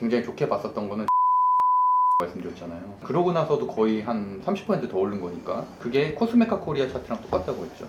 굉장히 좋게 봤었던 거는 말씀드렸잖아요. 그러고 나서도 거의 한 30%더 오른 거니까 그게 코스메카 코리아 차트랑 똑같다고 했죠.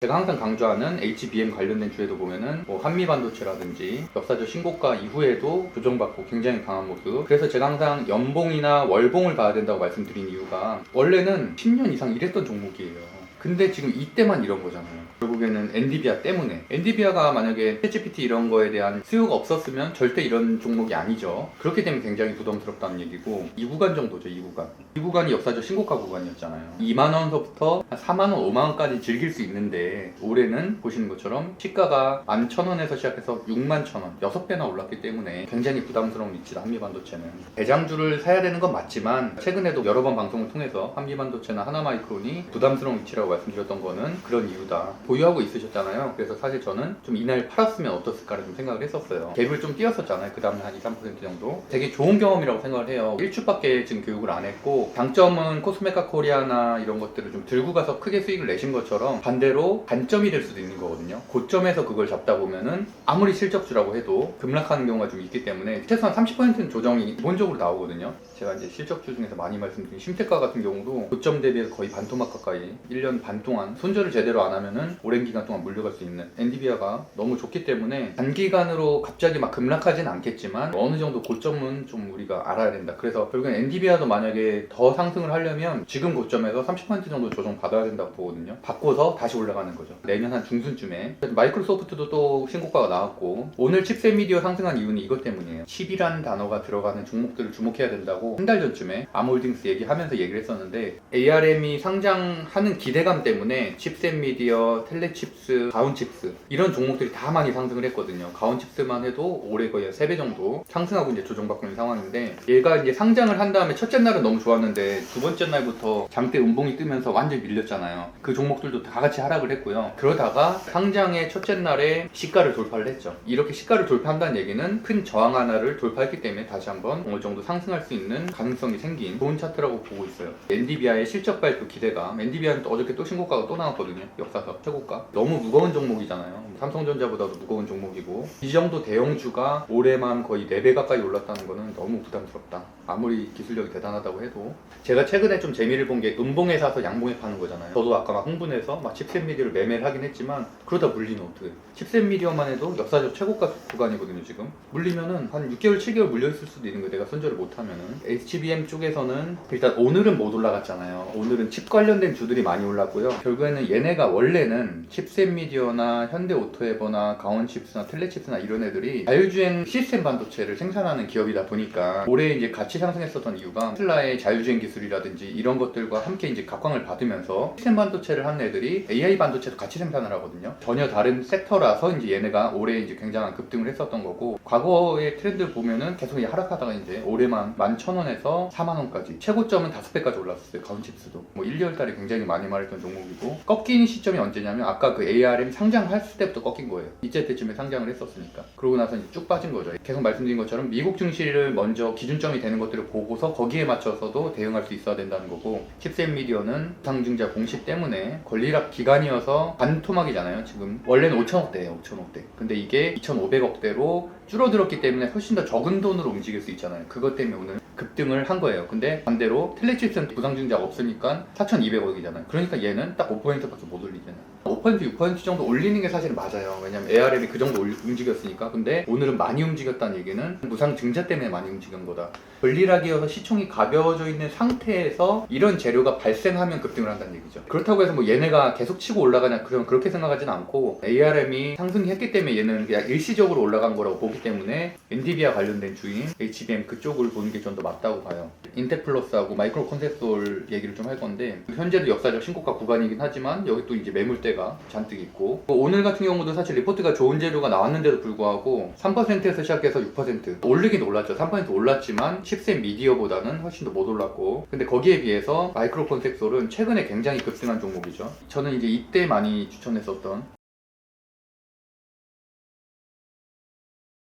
제가 항상 강조하는 HBM 관련된 주에도 보면은 뭐 한미반도체라든지 역사적 신고가 이후에도 조정받고 굉장히 강한 모습. 그래서 제가 항상 연봉이나 월봉을 봐야 된다고 말씀드린 이유가 원래는 10년 이상 일했던 종목이에요. 근데 지금 이때만 이런 거잖아요. 결국에는 엔비디아 때문에. 엔비디아가 만약에 챗GPT 이런 거에 대한 수요가 없었으면 절대 이런 종목이 아니죠. 그렇게 되면 굉장히 부담스럽다는 얘기고 2구간 정도죠. 2구간. 2구간이 역사적 신고가 구간이었잖아요. 2만원서부터 4만원, 5만원까지 즐길 수 있는데 올해는 보시는 것처럼 시가가 11,000원에서 시작해서 61,000원 6배나 올랐기 때문에 굉장히 부담스러운 위치다. 한미반도체는. 대장주를 사야 되는 건 맞지만 최근에도 여러 번 방송을 통해서 한미반도체나 하나마이크론이 부담스러운 위치라고 말씀드렸던 거는 그런 이유다. 보유하고 있으셨잖아요. 그래서 사실 저는 좀 이날 팔았으면 어땠을까를 좀 생각을 했었어요. 갭을 좀 띄었었잖아요. 그 다음에 한 2~3% 정도. 되게 좋은 경험이라고 생각을 해요. 1주밖에 지금 교육을 안 했고 장점은 코스메카 코리아나 이런 것들을 좀 들고 가서 크게 수익을 내신 것처럼 반대로 단점이 될 수도 있는 거거든요. 고점에서 그걸 잡다 보면은 아무리 실적주라고 해도 급락하는 경우가 좀 있기 때문에 최소한 30%는 조정이 기본적으로 나오거든요. 제가 이제 실적주 중에서 많이 말씀드린 심테카 같은 경우도 고점 대비해서 거의 반토막 가까이 1년 반 동안 손절을 제대로 안 하면은 오랜 기간 동안 물려갈 수 있는 엔비디아가 너무 좋기 때문에 단기간으로 갑자기 막 급락하진 않겠지만 어느 정도 고점은 좀 우리가 알아야 된다. 그래서 결국엔 엔비디아도 만약에 더 상승을 하려면 지금 고점에서 30% 정도 조정 받아야 된다고 보거든요. 받고서 다시 올라가는 거죠. 내년 한 중순쯤에. 마이크로소프트도 또 신고가가 나왔고 오늘 칩셋 미디어 상승한 이유는 이것 때문이에요. 칩이라는 단어가 들어가는 종목들을 주목해야 된다고 한 달 전쯤에 암홀딩스 얘기하면서 얘기를 했었는데 ARM이 상장하는 기대감 때문에 칩셋 미디어, 텔레칩스, 가온칩스 이런 종목들이 다 많이 상승을 했거든요. 가온칩스만 해도 올해 거의 3배 정도 상승하고 이제 조정받고 있는 상황인데 얘가 이제 상장을 한 다음에 첫째 날은 너무 좋았는데 두 번째 날부터 장대 음봉이 뜨면서 완전히 밀렸잖아요. 그 종목들도 다 같이 하락을 했고요. 그러다가 상장의 첫째 날에 시가를 돌파를 했죠. 이렇게 시가를 돌파한다는 얘기는 큰 저항 하나를 돌파했기 때문에 다시 한번 어느 정도 상승할 수 있는 가능성이 생긴 좋은 차트라고 보고 있어요. 엔비디아의 실적 발표 기대감. 엔비디아는 어저께 또 신고가가 또 나왔거든요. 역사상 최고가. 너무 무거운 종목이잖아요. 삼성전자보다도 무거운 종목이고 이 정도 대형주가 올해만 거의 4배 가까이 올랐다는 거는 너무 부담스럽다. 아무리 기술력이 대단하다고 해도 제가 최근에 좀 재미를 본 게 음봉에 사서 양봉에 파는 거잖아요. 저도 아까 막 흥분해서 막 칩셋 미디어를 매매를 하긴 했지만 그러다 물리면 어떡해. 칩셋 미디어만 해도 역사적 최고가 구간이거든요. 지금 물리면은 한 6개월 7개월 물려있을 수도 있는 거예요. 내가 손절을 못하면은. HBM 쪽에서는 일단 오늘은 못 올라갔잖아요. 오늘은 칩 관련된 주들이 많이 올랐고요. 결국에는 얘네가 원래는 칩셋 미디어나 현대오토에버나 가온칩스나 텔레칩스나 이런 애들이 자율주행 시스템 반도체를 생산하는 기업이다 보니까 올해 이제 같이 상승했었던 이유가 테슬라의 자율주행 기술이라든지 이런 것들과 함께 이제 각광을 받으면서 시스템 반도체를 한 애들이 AI 반도체도 같이 생산을 하거든요. 전혀 다른 섹터라서 이제 얘네가 올해 이제 굉장한 급등을 했었던 거고 과거의 트렌드를 보면은 계속 하락하다가 이제 올해만 11,000원에서 4만원까지 최고점은 5배까지 올랐었어요. 가온칩스도. 뭐 1, 2월 달에 굉장히 많이 말했던 종목이고 꺾인 시점이 언제냐면 아까 그 ARM 상장했을 때부터 꺾인 거예요. 이때 때쯤에 상장을 했었으니까. 그러고 나서 이제 쭉 빠진 거죠. 계속 말씀드린 것처럼 미국 증시를 먼저 기준점이 되는 것들을 보고서 거기에 맞춰서도 대응할 수 있어야 된다는 거고 칩셋 미디어는 상증자 공시 때문에 권리락 기간이어서 반토막이잖아요. 지금 원래는 5천억대예요. 5천억대. 근데 이게 2,500억대로 줄어들었기 때문에 훨씬 더 적은 돈으로 움직일 수 있잖아요. 그것 때문에 오늘 급등을 한 거예요. 근데 반대로 텔레칩스는 부상증자가 없으니까 4,200억이잖아요. 그러니까 얘는 딱 5%밖에 못 올리잖아요. 5%, 6% 정도 올리는 게 사실 맞아요. 왜냐면 ARM이 그 정도 움직였으니까. 근데 오늘은 많이 움직였다는 얘기는 무상증자 때문에 많이 움직인 거다. 권리락이어서 시총이 가벼워져 있는 상태에서 이런 재료가 발생하면 급등을 한다는 얘기죠. 그렇다고 해서 뭐 얘네가 계속 치고 올라가냐 그럼 그렇게 생각하진 않고 ARM이 상승했기 때문에 얘는 그냥 일시적으로 올라간 거라고 보기 때문에 엔비디아 관련된 주인 HBM 그쪽을 보는 게 좀 더 맞다고 봐요. 인텔플러스하고 마이크로 콘셉솔 얘기를 좀 할 건데 현재도 역사적 신고가 구간이긴 하지만 여기 또 이제 매물대가 잔뜩 있고 오늘 같은 경우도 사실 리포트가 좋은 재료가 나왔는데도 불구하고 3%에서 시작해서 6% 올리긴 올랐죠. 3% 올랐지만 칩셋 미디어보다는 훨씬 더 못 올랐고 근데 거기에 비해서 마이크로 콘셉솔은 최근에 굉장히 급등한 종목이죠. 저는 이제 이때 많이 추천했었던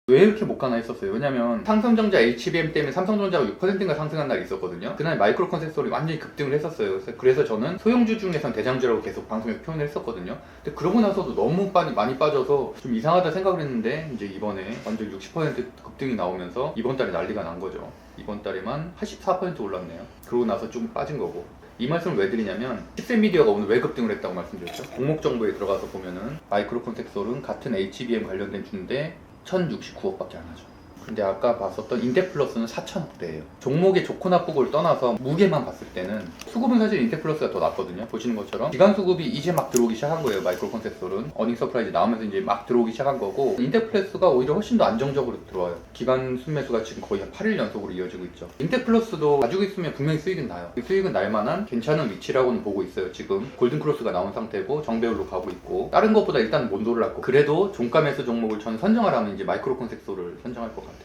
왜 이렇게 못 가나 했었어요. 왜냐면 삼성전자 HBM 때문에 삼성전자가 6%인가 상승한 날이 있었거든요. 그날 마이크로 컨센서리 완전히 급등을 했었어요. 그래서 저는 소형주 중에선 대장주라고 계속 방송에 표현을 했었거든요. 근데 그러고 나서도 너무 많이 빠져서 좀 이상하다 생각을 했는데 이제 이번에 완전 60% 급등이 나오면서 이번 달에 난리가 난 거죠. 이번 달에만 84% 올랐네요. 그러고 나서 좀 빠진 거고. 이 말씀을 왜 드리냐면 칩셋미디어가 오늘 왜 급등을 했다고 말씀드렸죠. 종목 정보에 들어가서 보면은 마이크로 컨센서는 같은 HBM 관련된 주인데 1069억밖에 안 하죠. 근데 아까 봤었던 인텍플러스는 4천억대예요. 종목의 좋고 나쁘고를 떠나서 무게만 봤을 때는 수급은 사실 인텍플러스가 더 낫거든요. 보시는 것처럼 기간 수급이 이제 막 들어오기 시작한 거예요. 마이크로 컨센서는 어닝 서프라이즈 나오면서 이제 막 들어오기 시작한 거고, 인텍플러스가 오히려 훨씬 더 안정적으로 들어와요. 기간 순매수가 지금 거의 한 8일 연속으로 이어지고 있죠. 인텍플러스도 가지고 있으면 분명히 수익은 나요. 수익은 날 만한 괜찮은 위치라고는 보고 있어요. 지금 골든크로스가 나온 상태고 정배율로 가고 있고, 다른 것보다 일단 못 올랐고, 그래도 종가 매수 종목을 저는 선정하라면 이제 마이크로 컨센서를 선정할 것 같아요.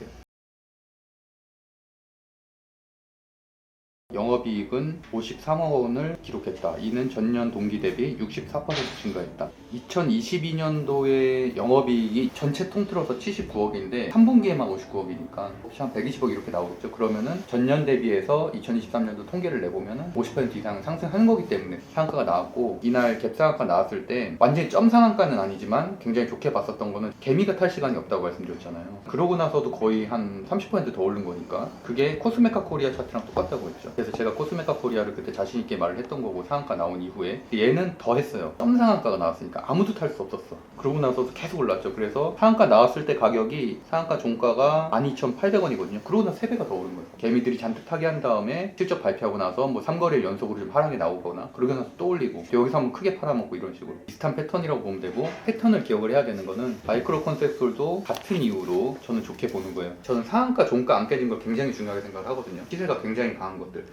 영업이익은 53억 원을 기록했다. 이는 전년 동기 대비 64% 증가했다. 2022년도에 영업이익이 전체 통틀어서 79억인데 3분기에만 59억이니까 혹시 한 120억 이렇게 나오겠죠. 그러면은 전년 대비해서 2023년도 통계를 내보면은 50% 이상 상승하는 거기 때문에 상한가가 나왔고, 이날 갭 상한가 나왔을 때 완전히 점 상한가는 아니지만 굉장히 좋게 봤었던 거는 개미가 탈 시간이 없다고 말씀드렸잖아요. 그러고 나서도 거의 한 30% 더 오른 거니까 그게 코스메카 코리아 차트랑 똑같다고 했죠. 그래서 제가 코스메카 코리아를 그때 자신있게 말을 했던 거고, 상한가 나온 이후에 얘는 더 했어요. 점 상한가가 나왔으니까 아무도 탈 수 없었어. 그러고 나서 계속 올랐죠. 그래서 상한가 나왔을 때 가격이 상한가 종가가 12,800원이거든요. 그러고 나서 3배가 더 오른 거예요. 개미들이 잔뜩 타게 한 다음에 실적 발표하고 나서 뭐 3거래일 연속으로 좀 하락이 나오거나, 그러고 나서 또 올리고, 여기서 한번 크게 팔아먹고, 이런 식으로 비슷한 패턴이라고 보면 되고, 패턴을 기억을 해야 되는 거는 마이크로 컨셉솔도 같은 이유로 저는 좋게 보는 거예요. 저는 상한가 종가 안 깨진 걸 굉장히 중요하게 생각을 하거든요. 시세가 굉장히 강한 것들.